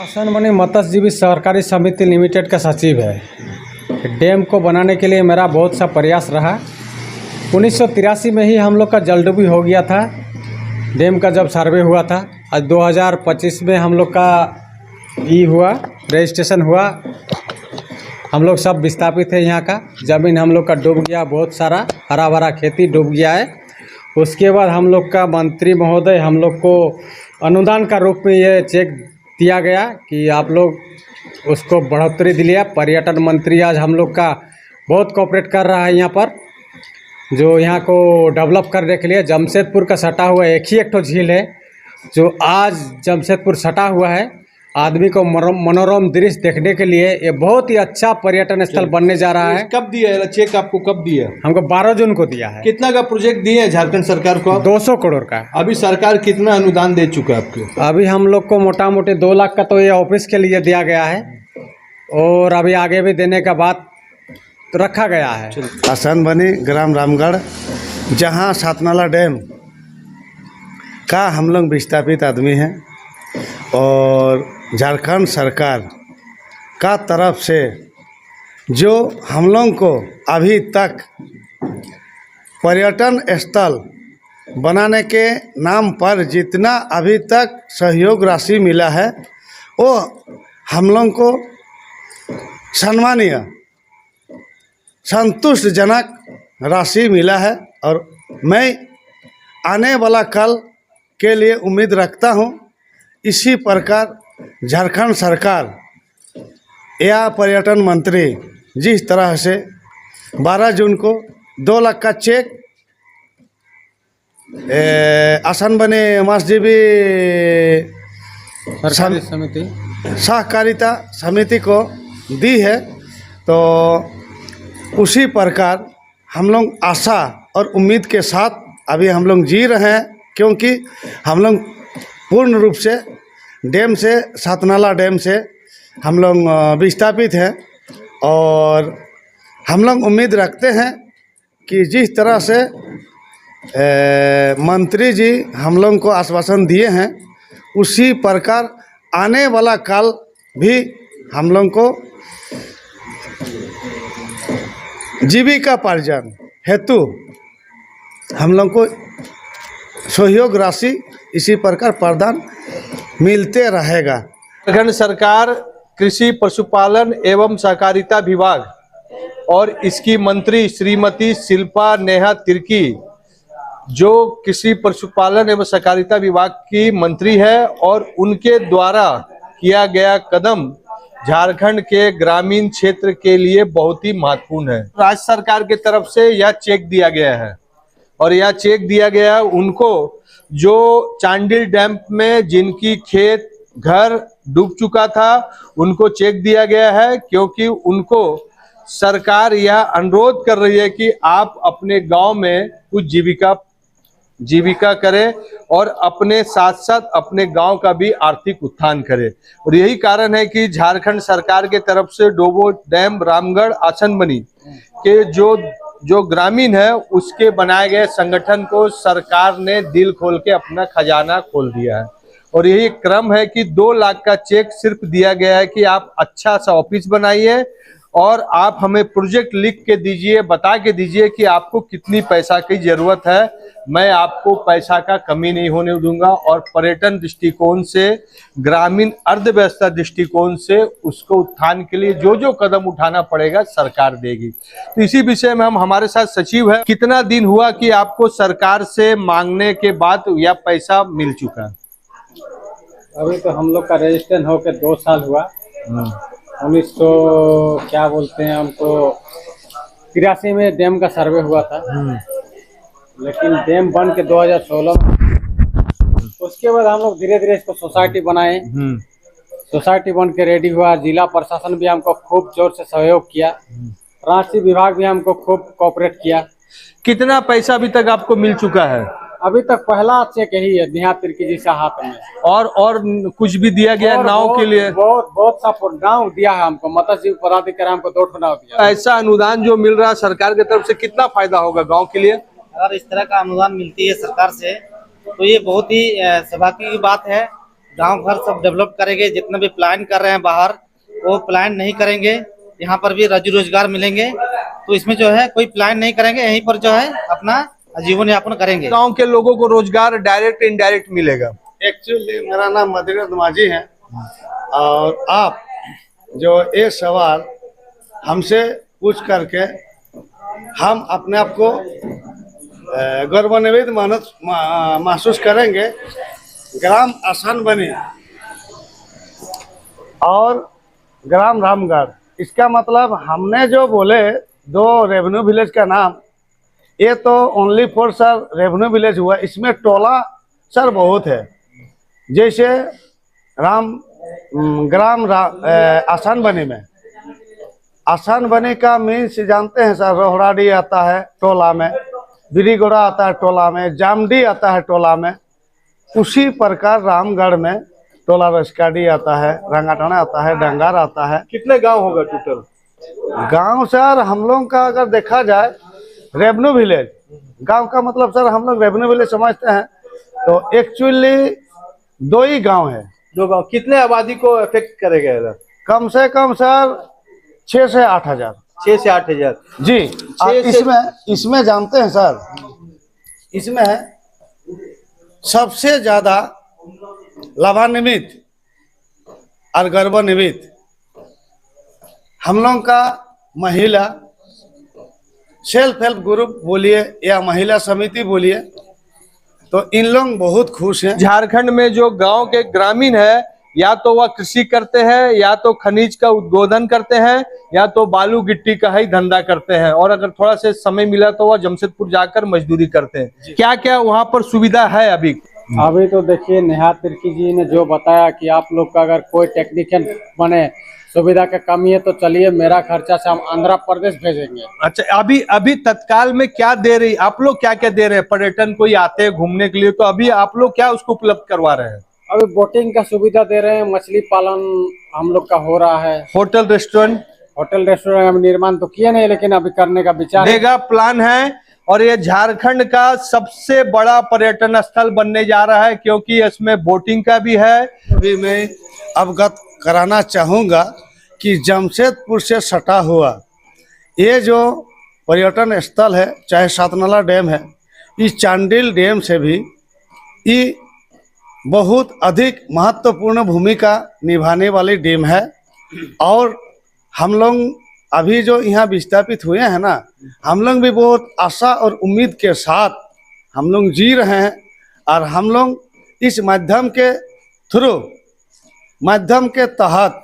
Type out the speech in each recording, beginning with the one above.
आसनबनी मत्स्यजीवी सहकारी समिति लिमिटेड का सचिव है। डैम को बनाने के लिए मेरा बहुत सा प्रयास रहा। 1983 में ही हम लोग का जलडूबी हो गया था, डैम का जब सर्वे हुआ था। आज 2025 में हम लोग का हुआ, रजिस्ट्रेशन हुआ। हम लोग सब विस्थापित है। यहाँ का ज़मीन हम लोग का डूब गया, बहुत सारा हरा भरा खेती डूब गया है। उसके बाद हम लोग का मंत्री महोदय हम लोग को अनुदान का रूप में ये चेक दिया गया कि आप लोग उसको बढ़ोतरी दिलिए। पर्यटन मंत्री आज हम लोग का बहुत कोऑपरेट कर रहा है यहाँ पर, जो यहाँ को डेवलप करने के लिए। जमशेदपुर का सटा हुआ एक ही एक झील है जो आज जमशेदपुर सटा हुआ है। आदमी को मनोरम दृश्य देखने के लिए ये बहुत ही अच्छा पर्यटन स्थल बनने जा रहा है। कब दिया है चेक, आपको कब दिया? हमको 12 जून को दिया है। कितना का प्रोजेक्ट दिए हैं झारखंड सरकार को? 200 करोड़ का। अभी सरकार कितना अनुदान दे चुका है आपको? अभी हम लोग को मोटा मोटी 2 लाख का तो ये ऑफिस के लिए दिया गया है, और अभी आगे भी देने का बात रखा गया है। आसनबनी ग्राम रामगढ़, जहाँ सातनाला डैम का हम लोग विस्थापित आदमी हैं, और झारखंड सरकार का तरफ से जो हम लोग को अभी तक पर्यटन स्थल बनाने के नाम पर जितना अभी तक सहयोग राशि मिला है, वो हम लोग को सम्मानीय संतुष्टजनक राशि मिला है। और मैं आने वाला कल के लिए उम्मीद रखता हूँ इसी प्रकार झारखंड सरकार या पर्यटन मंत्री जिस तरह से 12 जून को 2 लाख का चेक आसनबनी मत्स्यजीवी सहकारिता समिति को दी है, तो उसी प्रकार हम लोग आशा और उम्मीद के साथ अभी हम लोग जी रहे हैं, क्योंकि हम लोग पूर्ण रूप से डैम से, सातनाला डैम से हम लोग विस्थापित हैं। और हम लोग उम्मीद रखते हैं कि जिस तरह से मंत्री जी हम लोग को आश्वासन दिए हैं, उसी प्रकार आने वाला काल भी हम लोग को जीविकापार्जन हेतु हम लोग को सहयोग राशि इसी प्रकार प्रदान मिलते रहेगा। झारखंड सरकार कृषि पशुपालन एवं सहकारिता विभाग और इसकी मंत्री श्रीमती शिल्पा नेहा तिर्की, जो कृषि पशुपालन एवं सहकारिता विभाग की मंत्री है, और उनके द्वारा किया गया कदम झारखंड के ग्रामीण क्षेत्र के लिए बहुत ही महत्वपूर्ण है। राज्य सरकार के तरफ से यह चेक दिया गया है, और यह चेक दिया गया है उनको जो चांडिल डैम में जिनकी खेत घर डूब चुका था, उनको चेक दिया गया है, क्योंकि उनको सरकार यह अनुरोध कर रही है कि आप अपने गांव में कुछ जीविका करें और अपने साथ साथ अपने गांव का भी आर्थिक उत्थान करें। और यही कारण है कि झारखंड सरकार के तरफ से डोबो डैम रामगढ़ आसनबनी के जो ग्रामीण है उसके बनाए गए संगठन को सरकार ने दिल खोल के अपना खजाना खोल दिया है। और यही क्रम है कि 2 लाख का चेक सिर्फ दिया गया है कि आप अच्छा सा ऑफिस बनाइए और आप हमें प्रोजेक्ट लिख के दीजिए, बता के दीजिए कि आपको कितनी पैसा की जरूरत है। मैं आपको पैसा का कमी नहीं होने दूंगा, और पर्यटन दृष्टिकोण से, ग्रामीण अर्थव्यवस्था दृष्टिकोण से उसको उत्थान के लिए जो जो कदम उठाना पड़ेगा सरकार देगी। तो इसी विषय में हम हमारे साथ सचिव है। कितना दिन हुआ कि आपको सरकार से मांगने के बाद यह पैसा मिल चुका है? अभी तो हम लोग का रजिस्ट्रेशन होकर 2 साल हुआ। 1900 क्या बोलते हैं, हमको 83 में डैम का सर्वे हुआ था, लेकिन डैम बन के 2016 में। उसके बाद हम लोग धीरे धीरे इसको सोसाइटी बनाए। सोसाइटी बन के रेडी हुआ। जिला प्रशासन भी हमको खूब जोर से सहयोग किया, रांची विभाग भी हमको खूब कोऑपरेट किया। कितना पैसा अभी तक आपको मिल चुका है? अभी तक पहला चेक यही है, नेहा तिर्की जी से हाथ में। और कुछ भी दिया गया नाव के लिए? बहुत सा नाव दिया है हमको। मत्स्य पदाधिकारी हमको 2 नाव दिया। ऐसा अनुदान जो मिल रहा है सरकार की तरफ से, कितना फायदा होगा गांव के लिए? अगर इस तरह का अनुदान मिलती है सरकार से तो ये बहुत ही सौभाग्य की बात है। गांव घर सब डेवलप करेंगे। जितना भी प्लान कर रहे हैं बाहर, वो प्लान नहीं करेंगे। यहाँ पर भी रोजी रोजगार मिलेंगे। तो इसमें जो है कोई प्लान नहीं करेंगे, यहीं पर जो है अपना जीवन यापन करेंगे। गांव के लोगों को रोजगार डायरेक्ट इनडायरेक्ट मिलेगा। एक्चुअली मेरा नाम मधुकर दमाजी है और आप जो ये सवाल हमसे पूछ करके हम अपने आप को गौरवान्वित महसूस करेंगे। ग्राम आसान बनी और ग्राम रामगढ़, इसका मतलब हमने जो बोले 2 रेवेन्यू विलेज का नाम, ये तो only for sir revenue village हुआ। इसमें टोला सर बहुत है। जैसे आसान बनी में, आसान बनी का मीन्स जानते हैं सर, रोहड़ाडी आता है टोला में, बिरीगोड़ा आता है टोला में, जामडी आता है टोला में। उसी प्रकार रामगढ़ में टोला रसकाडी आता है, रंगाटाना आता है, डंगार आता है। कितने गांव होगा टोटल? गांव सर हम लोग का अगर देखा जाए रेवेन्यू विलेज, गांव का मतलब सर हम लोग रेवेन्यू विलेज समझते हैं, तो एक्चुअली 2 ही गांव है। 2 गांव कितने आबादी को अफेक्ट करेगा इधर? कम से कम सर 6 से 8 हजार। 6 से 8 हजार जी। इसमें जानते हैं सर, इसमें सबसे ज्यादा लाभान्वित और गर्वान्वित हम लोग का महिला सेल्फ हेल्प ग्रुप बोलिए या महिला समिति बोलिए, तो इन लोग बहुत खुश हैं। झारखंड में जो गांव के ग्रामीण है, या तो वह कृषि करते हैं, या तो खनिज का उद्भोधन करते हैं, या तो बालू गिट्टी का ही धंधा करते हैं, और अगर थोड़ा से समय मिला तो वह जमशेदपुर जाकर मजदूरी करते हैं। क्या क्या वहाँ पर सुविधा है अभी? अभी तो देखिए नेहा तिर्की जी ने जो बताया कि आप लोग का अगर कोई टेक्निशियन बने, सुविधा का कमी है, तो चलिए मेरा खर्चा से हम आंध्र प्रदेश भेजेंगे। अच्छा, अभी तत्काल में क्या दे रही आप लोग, क्या क्या दे रहे हैं? पर्यटन कोई आते हैं घूमने के लिए, तो अभी आप लोग क्या उसको उपलब्ध करवा रहे हैं? अभी बोटिंग का सुविधा दे रहे हैं, मछली पालन हम लोग का हो रहा है। होटल रेस्टोरेंट हम निर्माण तो किए नहीं, लेकिन अभी करने का विचार देगा प्लान है। और ये झारखंड का सबसे बड़ा पर्यटन स्थल बनने जा रहा है, क्योंकि इसमें बोटिंग का भी है। अभी मैं अवगत कराना चाहूँगा कि जमशेदपुर से सटा हुआ ये जो पर्यटन स्थल है, चाहे सातनाला डैम है, इस चांडिल डैम से भी ये बहुत अधिक महत्वपूर्ण भूमिका निभाने वाली डैम है। और हम लोग अभी जो यहाँ विस्थापित हुए हैं ना, हम लोग भी बहुत आशा और उम्मीद के साथ हम लोग जी रहे हैं। और हम लोग इस माध्यम के तहत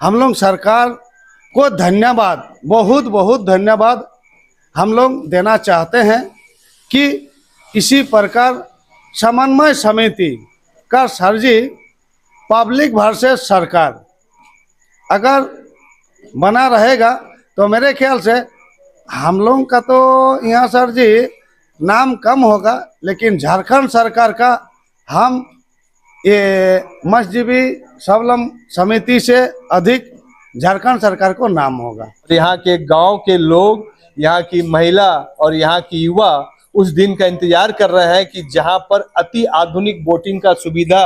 हम लोग सरकार को धन्यवाद, बहुत बहुत धन्यवाद हम लोग देना चाहते हैं कि इसी प्रकार समन्वय समिति का सर्जी पब्लिक वर्सेस सरकार अगर बना रहेगा, तो मेरे ख्याल से हम लोग का तो यहाँ सर जी नाम कम होगा, लेकिन झारखंड सरकार का हम ये मत्स्यजीवी स्वावलंबन समिति से अधिक झारखंड सरकार को नाम होगा। यहाँ के गांव के लोग, यहाँ की महिला और यहाँ की युवा उस दिन का इंतजार कर रहे हैं कि जहाँ पर अति आधुनिक बोटिंग का सुविधा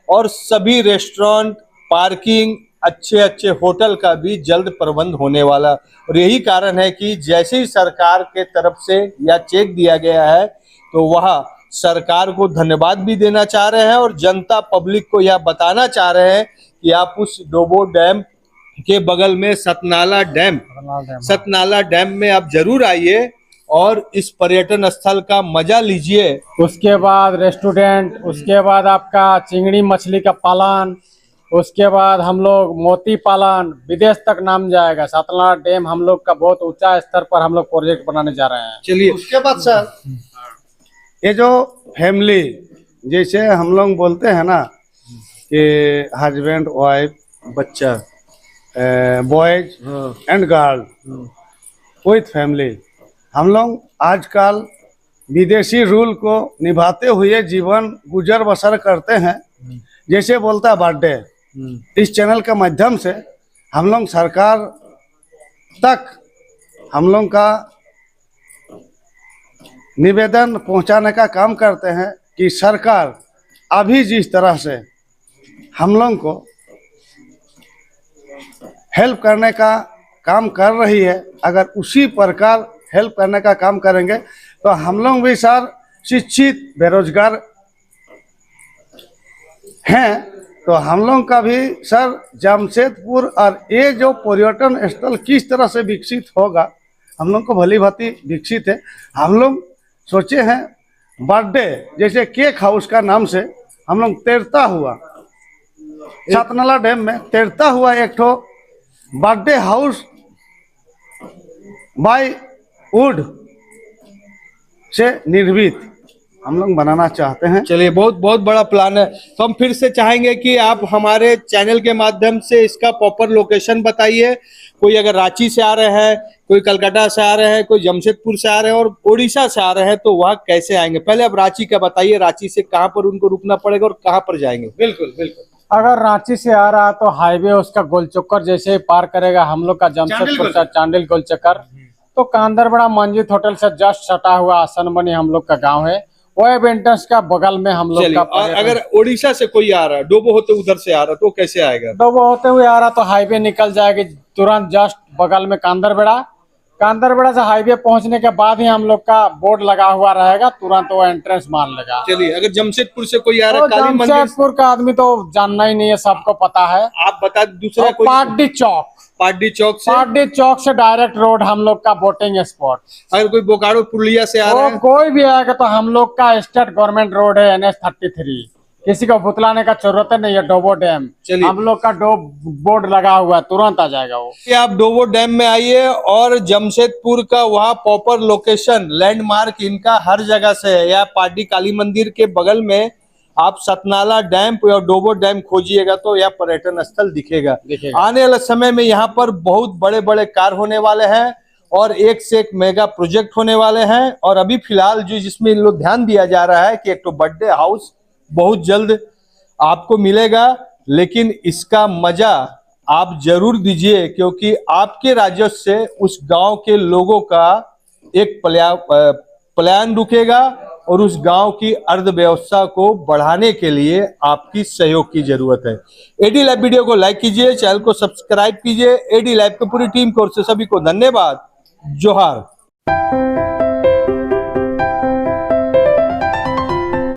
और सभी रेस्टोरेंट, पार्किंग, अच्छे अच्छे होटल का भी जल्द प्रबंध होने वाला। और यही कारण है कि जैसे ही सरकार के तरफ से यह चेक दिया गया है, तो वह सरकार को धन्यवाद भी देना चाह रहे हैं और जनता पब्लिक को यह बताना चाह रहे हैं कि आप उस डोबो डैम के बगल में सतनाला डैम में आप जरूर आइए और इस पर्यटन स्थल का मजा लीजिए। उसके बाद रेस्टोरेंट, उसके बाद आपका चिंगड़ी मछली का पालन, उसके बाद हम लोग मोती पालन, विदेश तक नाम जाएगा। सतनाला डैम हम लोग का बहुत ऊंचा स्तर पर हम लोग प्रोजेक्ट बनाने जा रहे हैं। चलिए, उसके बाद सर ये जो फैमिली, जैसे हम लोग बोलते हैं ना कि हस्बैंड वाइफ बच्चा, boys and girl with family, हम लोग आजकल विदेशी रूल को निभाते हुए जीवन गुजर बसर करते हैं। जैसे बोलता है बर्थडे, इस चैनल के माध्यम से हम लोग सरकार तक हम लोग का निवेदन पहुंचाने का काम करते हैं कि सरकार अभी जिस तरह से हम लोग को हेल्प करने का काम कर रही है। अगर उसी प्रकार हेल्प करने का काम करेंगे तो हम लोग भी सर शिक्षित बेरोजगार हैं, तो हम लोग का भी सर जमशेदपुर और ये जो पर्यटन स्थल किस तरह से विकसित होगा, हम लोग को भली भांति विकसित है। हम लोग सोचे हैं बर्थडे जैसे केक हाउस का नाम से हम लोग तैरता हुआ सतनाला डैम में तैरता हुआ एक ठो birthday house by would say निर्मित हम लोग बनाना चाहते हैं। चलिए, बहुत बहुत बड़ा प्लान है। तो हम फिर से चाहेंगे कि आप हमारे चैनल के माध्यम से इसका प्रॉपर लोकेशन बताइए। कोई अगर रांची से आ रहे हैं, कोई कलकत्ता से आ रहे हैं, कोई जमशेदपुर से आ रहे हैं और उड़ीसा से आ रहे हैं, तो वहाँ कैसे आएंगे? पहले आप रांची का बताइए, रांची से कहाँ पर उनको रुकना पड़ेगा और कहाँ पर जाएंगे? बिल्कुल बिल्कुल। अगर रांची से आ रहा है तो हाईवे उसका गोल चक्कर जैसे ही पार करेगा हम लोग का जमशेदपुर से चांडिल गोल चक्कर, तो कांदरबड़ा मंजित होटल से जस्ट सटा हुआ आसनबनी हम लोग का गांव है। वेब एंट्रेंस का बगल में हम लोग का। और अगर उड़ीसा से कोई आ रहा है, डोबो होते उधर से आ रहा है, तो कैसे आएगा? डोबो होते हुए आ रहा तो हाईवे निकल जाएगी तुरंत जस्ट बगल में कांदरबड़ा से हाईवे पहुंचने के बाद ही हम लोग का बोर्ड लगा हुआ रहेगा, तुरंत वो एंट्रेंस मार लेगा। चलिए, अगर जमशेदपुर से कोई आ रहा है, तो काली मंदिर, जमशेदपुर का आदमी तो जानना ही नहीं है, सबको पता है। आप बता दूसरा और कोई? पार्टी चौक से डायरेक्ट रोड हम लोग का बोटिंग स्पॉट। अगर कोई बोकारो पुरलिया से आ रहा है, कोई भी आएगा तो हम लोग का स्टेट गवर्नमेंट रोड है NH-33, किसी को भुतलाने का जरूरत नहीं है। डोबो डैम चलिए, हम लोग का बोर्ड लगा हुआ है, तुरंत आ जाएगा वो। कि आप डोबो डैम में आइए और जमशेदपुर का वहाँ प्रॉपर लोकेशन लैंडमार्क इनका हर जगह से है। या पार्टी काली मंदिर के बगल में आप सतनाला डैम या डोबो डैम खोजिएगा तो यह पर्यटन स्थल दिखेगा। आने वाले समय में यहाँ पर बहुत बड़े बड़े कार्य होने वाले हैं और एक से एक मेगा प्रोजेक्ट होने वाले हैं। और अभी फिलहाल जो जिसमें इन लोग ध्यान दिया जा रहा है कि एक तो बर्थडे हाउस बहुत जल्द आपको मिलेगा, लेकिन इसका मजा आप जरूर दीजिए, क्योंकि आपके राजस्व से उस गांव के लोगों का एक पलायन रुकेगा और उस गांव की अर्थव्यवस्था को बढ़ाने के लिए आपकी सहयोग की जरूरत है। एडी लाइव वीडियो को लाइक कीजिए, चैनल को सब्सक्राइब कीजिए। एडी लाइव की पूरी टीम की ओर से सभी को धन्यवाद। जोहार।